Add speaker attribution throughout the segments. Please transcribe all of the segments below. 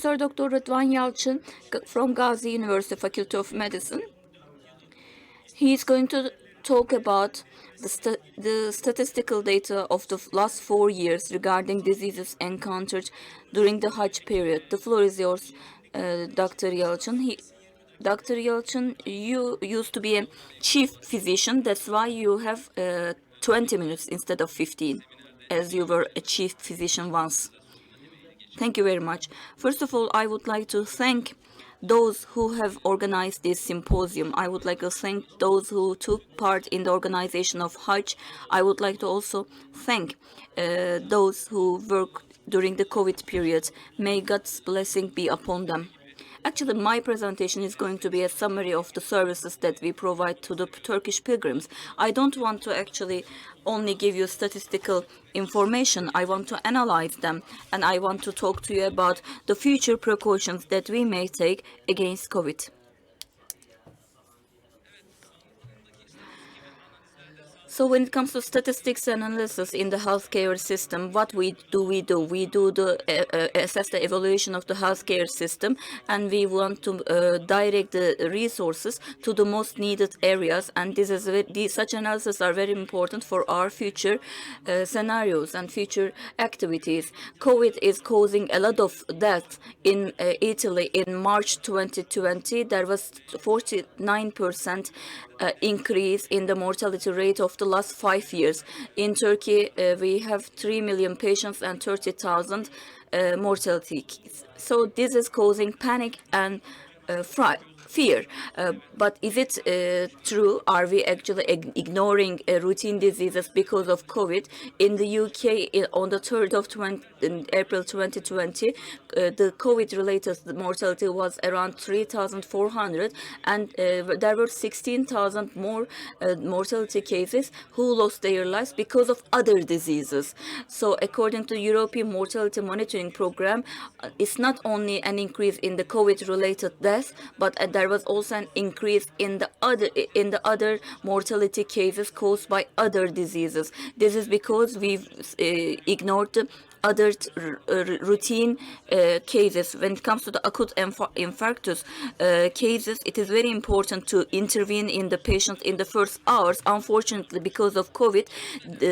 Speaker 1: Professor Dr. Rıdvan Yalçın from Gazi University Faculty of Medicine. He is going to talk about the statistical data of the last 4 years regarding diseases encountered during the Hajj period. The floor is yours, Dr. Yalçın. Dr. Yalçın, you used to be a chief physician. That's why you have 20 minutes instead of 15, as you were a chief physician once. Thank you very much. First of all, I would like to thank those who have organized this symposium. I would like to thank those who took part in the organization of Hajj. I would like to also thank those who worked during the COVID period. May God's blessing be upon them. Actually, my presentation is going to be a summary of the services that we provide to the Turkish pilgrims. I don't want to actually only give you statistical information. I want to analyze them, and I want to talk to you about the future precautions that we may take against COVID. So when it comes to statistics and analysis in the healthcare system, what we do? We do the assess the evaluation of the healthcare system, and we want to direct the resources to the most needed areas. And such analysis are very important for our future scenarios and future activities. COVID is causing a lot of death in Italy. In March 2020, there was 49% increase in the mortality rate of the last 5 years. In Turkey, we have 3 million patients and 30,000 mortality. So this is causing panic and fear. But is it true? Are we actually ignoring routine diseases because of COVID? In the UK, on the 3rd of April 2020, the COVID-related mortality was around 3,400, and there were 16,000 more mortality cases who lost their lives because of other diseases. So according to European Mortality Monitoring Program, it's not only an increase in the COVID-related deaths, but there was also an increase in the other mortality cases caused by other diseases. This is because we've ignored the other routine cases. When it comes to the acute infarctus cases, it is very important to intervene in the patient in the first hours. Unfortunately, because of COVID,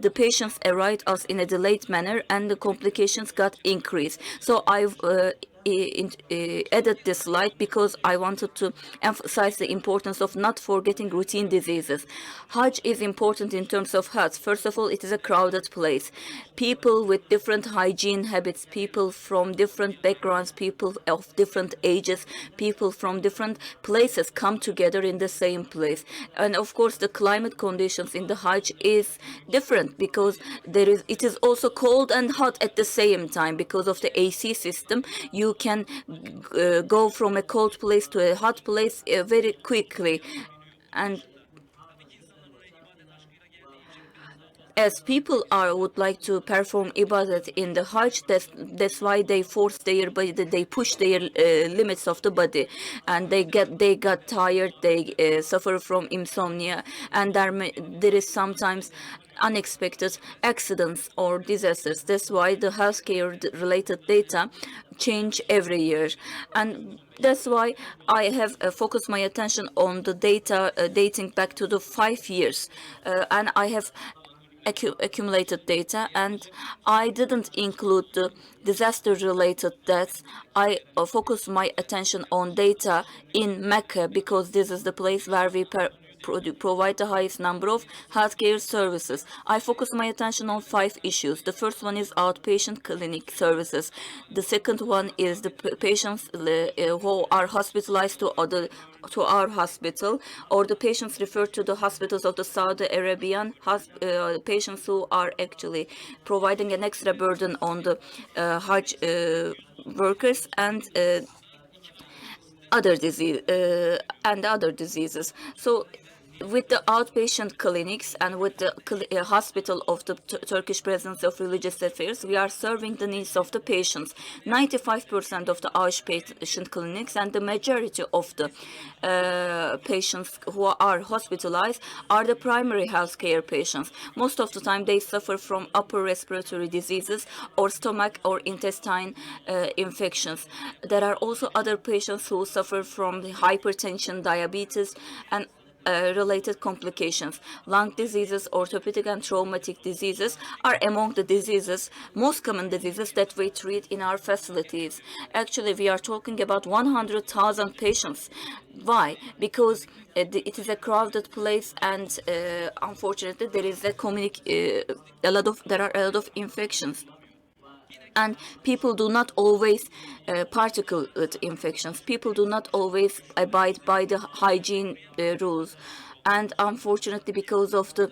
Speaker 1: the patients arrived us in a delayed manner, and the complications got increased. So I've added this slide because I wanted to emphasize the importance of not forgetting routine diseases. Hajj is important in terms of health. First of all, it is a crowded place. People with different hygiene habits, people from different backgrounds, people of different ages, people from different places come together in the same place. And of course, the climate conditions in the Hajj is different because it is also cold and hot at the same time. Because of the AC system, you can go from a cold place to a hot place very quickly. And as people would like to perform ibadat in the Hajj, that's why they force their body, they push their limits of the body, and they got tired, they suffer from insomnia, and there is sometimes unexpected accidents or disasters. That's why the healthcare related data change every year, and that's why I have focused my attention on the data dating back to the 5 years, and I have accumulated data, and I didn't include the disaster-related deaths. I focused my attention on data in Mecca because this is the place where we provide the highest number of healthcare services. I focus my attention on 5 issues. The first one is outpatient clinic services. The second one is the patients who are hospitalized to our hospital, or the patients referred to the hospitals of the Saudi Arabian patients who are actually providing an extra burden on the Hajj workers, and other diseases. So with the outpatient clinics and with the hospital of the Turkish Presidency of Religious Affairs, we are serving the needs of the patients. 95% of the outpatient clinics and the majority of the patients who are hospitalized are the primary healthcare patients. Most of the time they suffer from upper respiratory diseases or stomach or intestine infections. There are also other patients who suffer from hypertension, diabetes, and related complications. Lung diseases, orthopedic and traumatic diseases are among the diseases, most common diseases that we treat in our facilities. Actually, we are talking about 100,000 patients. Why? Because it is a crowded place, and unfortunately, there is there are a lot of infections. And people do not always particulate infections. People do not always abide by the hygiene rules, and unfortunately, because of the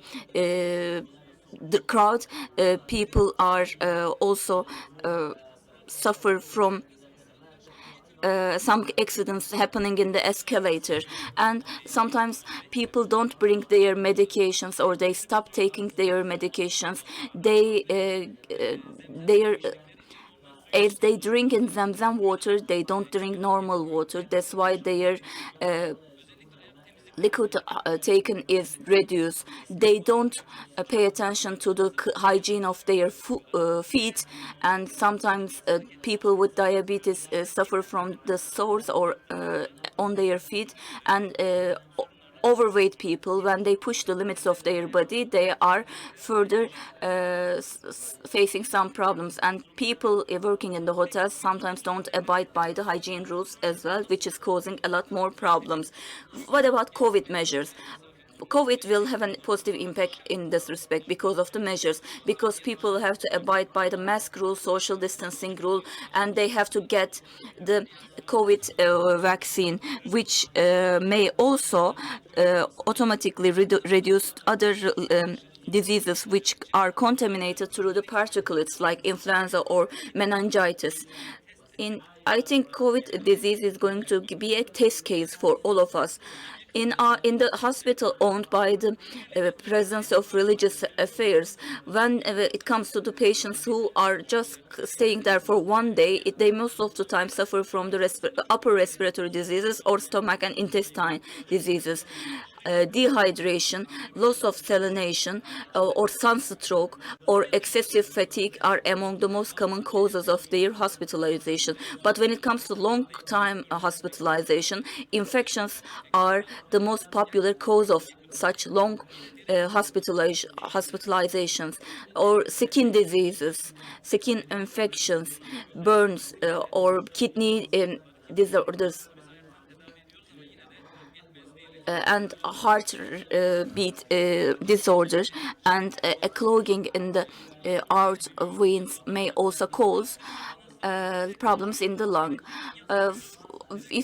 Speaker 1: crowd, people are also suffer from some accidents happening in the escalator, and sometimes people don't bring their medications or they stop taking their medications. As they drink in Zamzam water, they don't drink normal water. That's why their liquid taken is reduced. They don't pay attention to the hygiene of their feet, and sometimes people with diabetes suffer from the sores or on their feet, and overweight people, when they push the limits of their body, they are further facing some problems. And people working in the hotels sometimes don't abide by the hygiene rules as well, which is causing a lot more problems. What about COVID measures? COVID will have a positive impact in this respect because of the measures, because people have to abide by the mask rule, social distancing rule, and they have to get the COVID vaccine, which may also automatically reduce other diseases which are contaminated through the particulates, like influenza or meningitis. I think COVID disease is going to be a test case for all of us. In the hospital owned by the Presidency of Religious Affairs, when it comes to the patients who are just staying there for one day, they most of the time suffer from the upper respiratory diseases or stomach and intestine diseases. Dehydration, loss of salination, or sunstroke, or excessive fatigue are among the most common causes of their hospitalization. But when it comes to long-time hospitalization, infections are the most popular cause of such long hospitalizations, or skin diseases, skin infections, burns, or kidney disorders, and heart beat disorder, and a clogging in the heart veins may also cause problems in the lung. If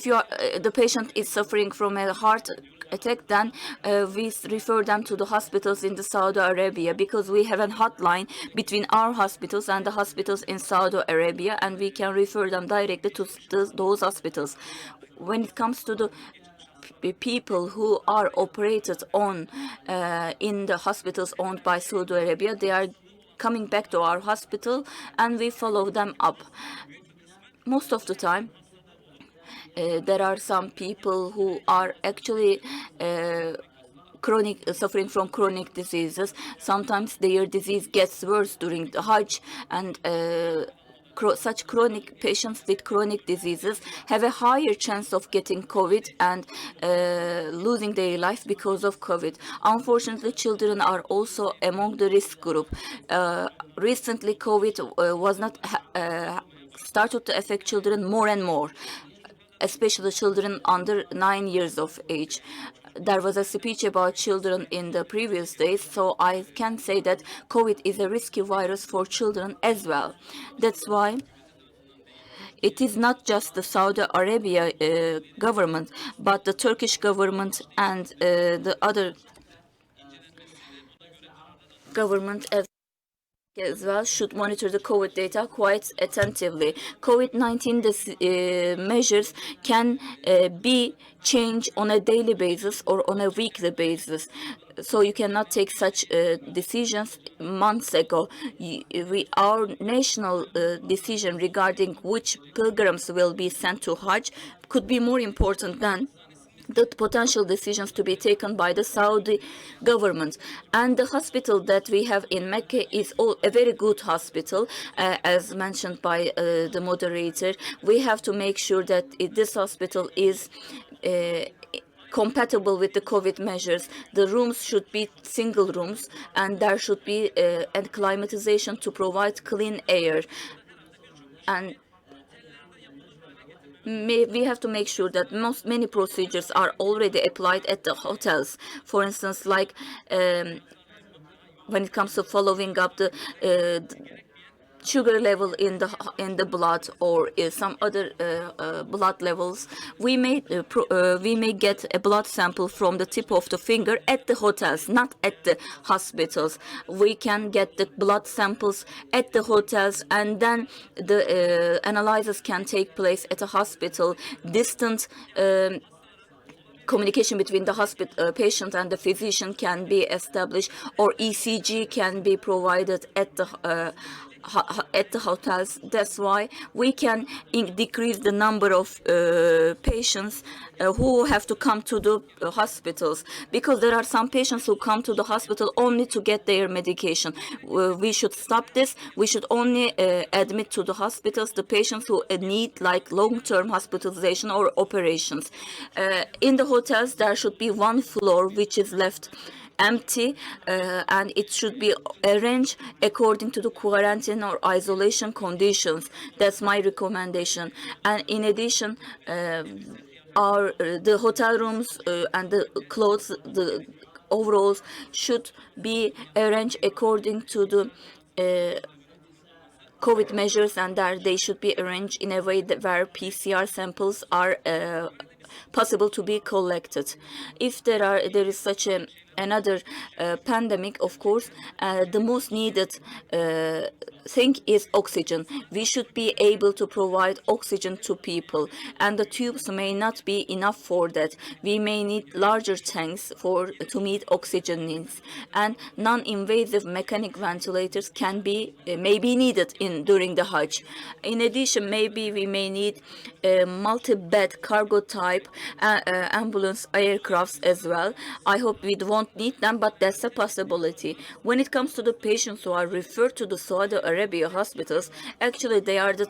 Speaker 1: the patient is suffering from a heart attack, then we refer them to the hospitals in the Saudi Arabia, because we have a hotline between our hospitals and the hospitals in Saudi Arabia, and we can refer them directly to those hospitals. When it comes to the people who are operated on in the hospitals owned by Saudi Arabia, they are coming back to our hospital, and we follow them up. Most of the time, there are some people who are actually suffering from chronic diseases. Sometimes their disease gets worse during the Hajj, and such chronic patients with chronic diseases have a higher chance of getting COVID and losing their life because of COVID. Unfortunately, children are also among the risk group. Recently, COVID was not started to affect children more and more, especially children under 9 years of age. There was a speech about children in the previous days, so I can say that COVID is a risky virus for children as well. That's why it is not just the Saudi Arabia government, but the Turkish government and the other government as as well should monitor the COVID data quite attentively. COVID-19 measures can be changed on a daily basis or on a weekly basis. So you cannot take such decisions months ago. Our national decision regarding which pilgrims will be sent to Hajj could be more important than the potential decisions to be taken by the Saudi government. And the hospital that we have in Mecca is a very good hospital, as mentioned by the moderator. We have to make sure that this hospital is compatible with the COVID measures. The rooms should be single rooms, and there should be climatization to provide clean air. And we have to make sure that many procedures are already applied at the hotels. For instance, like when it comes to following up the sugar level in the blood or some other blood levels, we may get a blood sample from the tip of the finger at the hotels, not at the hospitals. We can get the blood samples at the hotels, and then the analysis can take place at a hospital. Distant communication between the patient and the physician can be established, or ECG can be provided at the hotels. That's why we can decrease the number of patients who have to come to the hospitals, because there are some patients who come to the hospital only to get their medication. We should stop this. We should only admit to the hospitals the patients who need like long-term hospitalization or operations. In the hotels, there should be one floor which is left empty, and it should be arranged according to the quarantine or isolation conditions. That's my recommendation. And in addition, the hotel rooms and the clothes, the overalls should be arranged according to the COVID measures, and they should be arranged in a way where PCR samples are possible to be collected. If there is such another pandemic, of course, the most needed thing is oxygen. We should be able to provide oxygen to people, and the tubes may not be enough for that. We may need larger tanks to meet oxygen needs, and non-invasive mechanic ventilators may be needed during the Hajj. In addition, maybe we may need multi-bed cargo type ambulance aircrafts as well. I hope we won't need them, but that's a possibility. When it comes to the patients who are referred to the Saudi Arabia hospitals, actually they are the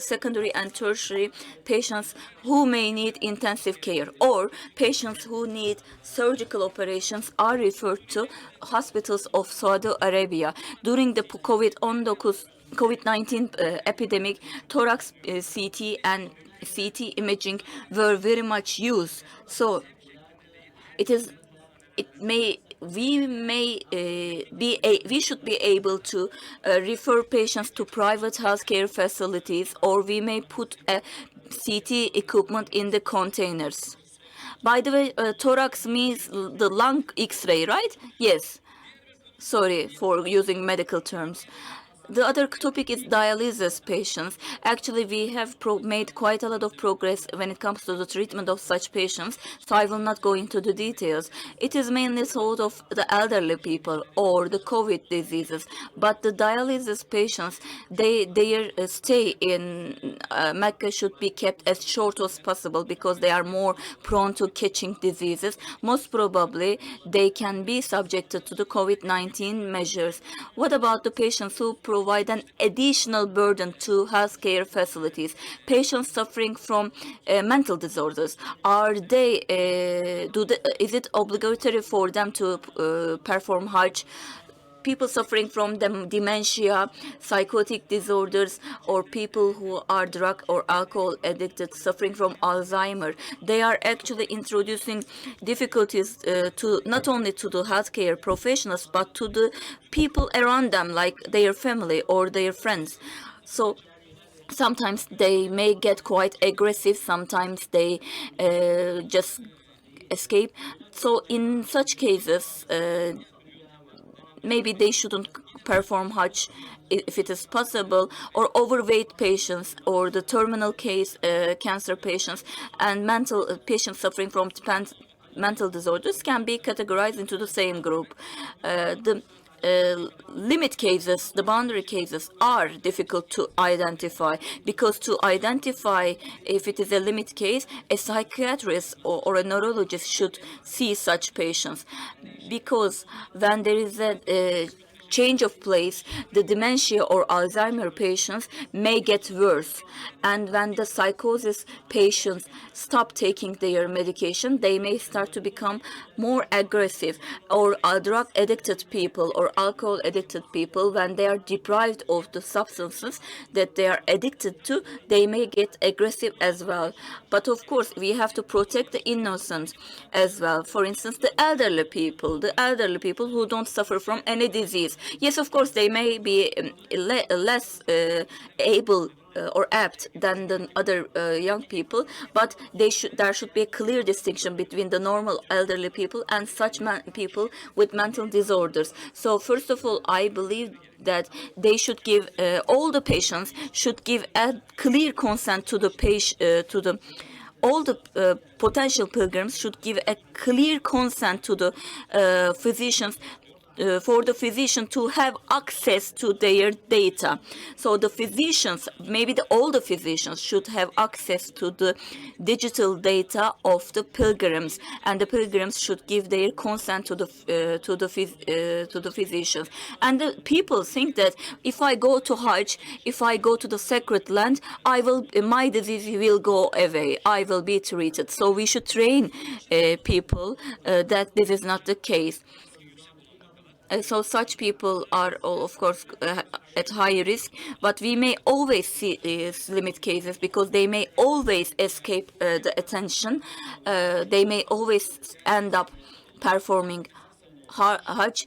Speaker 1: secondary and tertiary patients who may need intensive care, or patients who need surgical operations are referred to hospitals of Saudi Arabia. During the COVID-19 epidemic, thorax CT and CT imaging were very much used. So we should be able to refer patients to private healthcare facilities, or we may put a CT equipment in the containers. By the way, thorax means the lung X-ray, right? Yes. Sorry for using medical terms. The other topic is dialysis patients. Actually, we have made quite a lot of progress when it comes to the treatment of such patients, so I will not go into the details. It is mainly thought of the elderly people or the COVID diseases, but the dialysis patients, their stay in Mecca should be kept as short as possible, because they are more prone to catching diseases. Most probably, they can be subjected to the COVID-19 measures. What about the patients who provide an additional burden to healthcare facilities? Patients suffering from mental disorders, is it obligatory for them to perform Hajj? People suffering from dementia, psychotic disorders, or people who are drug or alcohol addicted, suffering from Alzheimer, they are actually introducing difficulties to not only to the healthcare professionals, but to the people around them, like their family or their friends. So sometimes they may get quite aggressive, sometimes they just escape. So in such cases, maybe they shouldn't perform Hajj if it is possible, or overweight patients, or the terminal case cancer patients, and mental patients suffering from mental disorders can be categorized into the same group. The limit cases, the boundary cases, are difficult to identify, because to identify if it is a limit case, a psychiatrist or a neurologist should see such patients, because when there is a change of place, the dementia or Alzheimer patients may get worse. And when the psychosis patients stop taking their medication, they may start to become more aggressive. Or drug addicted people or alcohol addicted people, when they are deprived of the substances that they are addicted to, they may get aggressive as well. But of course, we have to protect the innocent as well. For instance, the elderly people who don't suffer from any disease. Yes, of course, they may be less able or apt than the other young people, but there should be a clear distinction between the normal elderly people and such people with mental disorders. So first of all, I believe that they should give all the patients should give a clear consent to the patient all the potential pilgrims should give a clear consent to the physicians, for the physician to have access to their data. So the physicians, maybe all the physicians, should have access to the digital data of the pilgrims, and the pilgrims should give their consent to the physicians. And the people think that if I go to Hajj, if I go to the sacred land, my disease will go away. I will be treated. So we should train people that this is not the case. So such people are, of course, at high risk, but we may always see limit cases, because they may always escape the attention. They may always end up performing Hajj.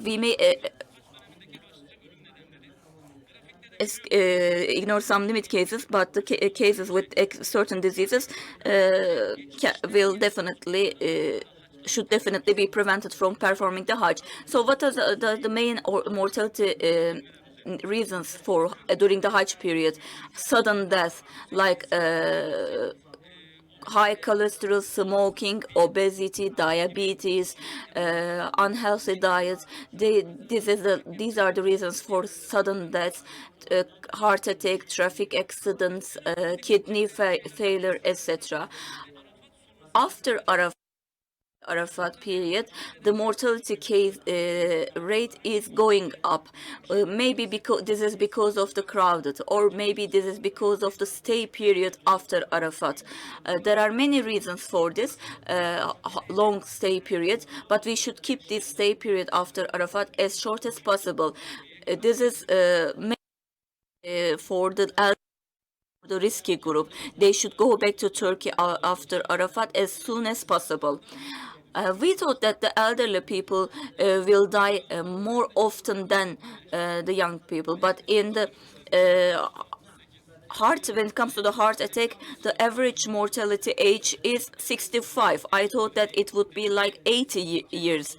Speaker 1: We may ignore some limit cases, but the cases with certain diseases will definitely should definitely be prevented from performing the Hajj. So what are the main mortality reasons for during the Hajj period? Sudden death, like high cholesterol, smoking, obesity, diabetes, unhealthy diets. These are the reasons for sudden deaths, heart attack, traffic accidents, kidney failure, etc. After Arafat period, the mortality case rate is going up. Maybe because this is because of the crowded, or maybe this is because of the stay period after Arafat. There are many reasons for this long stay period, but we should keep this stay period after Arafat as short as possible. This is for the risky group. They should go back to Turkey after Arafat as soon as possible. We thought that the elderly people will die more often than the young people, but in the when it comes to the heart attack, the average mortality age is 65. I thought that it would be like 80 years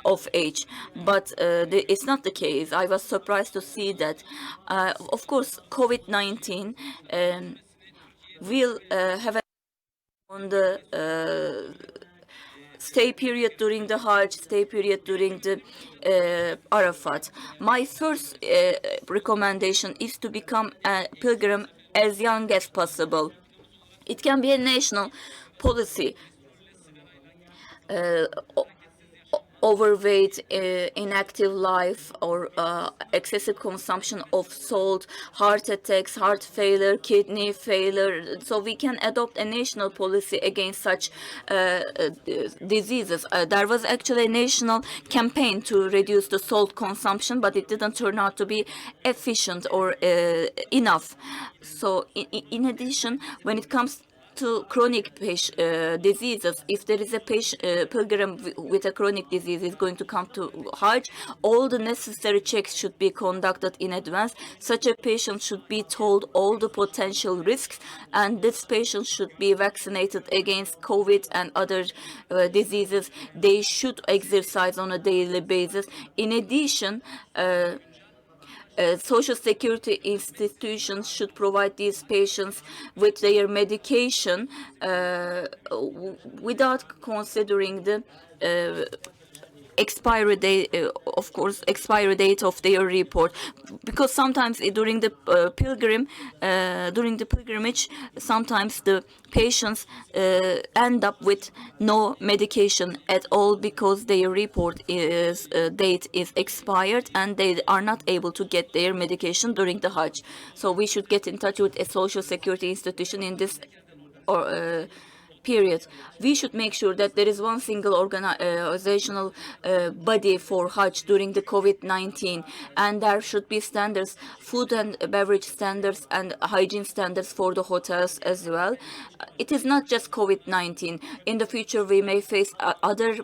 Speaker 1: of age, but it's not the case. I was surprised to see that. Of course, COVID-19 will have on the stay period during the Hajj, stay period during the Arafat. My first recommendation is to become a pilgrim as young as possible. It can be a national policy. Overweight, inactive life, or excessive consumption of salt, heart attacks, heart failure, kidney failure. So we can adopt a national policy against such diseases. There was actually a national campaign to reduce the salt consumption, but it didn't turn out to be efficient or enough. So in addition, when it comes to chronic diseases, if there is a pilgrim with a chronic disease is going to come to Hajj, all the necessary checks should be conducted in advance. Such a patient should be told all the potential risks, and this patient should be vaccinated against COVID and other diseases. They should exercise on a daily basis. In addition, social security institutions should provide these patients with their medication without considering the expiry date, of course, expiry date of their report, because sometimes during the pilgrimage, sometimes the patients end up with no medication at all because their report date is expired and they are not able to get their medication during the Hajj. So we should get in touch with a social security institution in this period. We should make sure that there is one single organizational body for Hajj during the COVID-19, and there should be standards, food and beverage standards and hygiene standards for the hotels as well. It is not just COVID-19. In the future, we may face other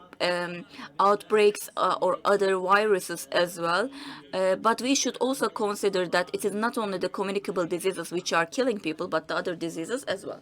Speaker 1: outbreaks or other viruses as well. But we should also consider that it is not only the communicable diseases which are killing people, but the other diseases as well.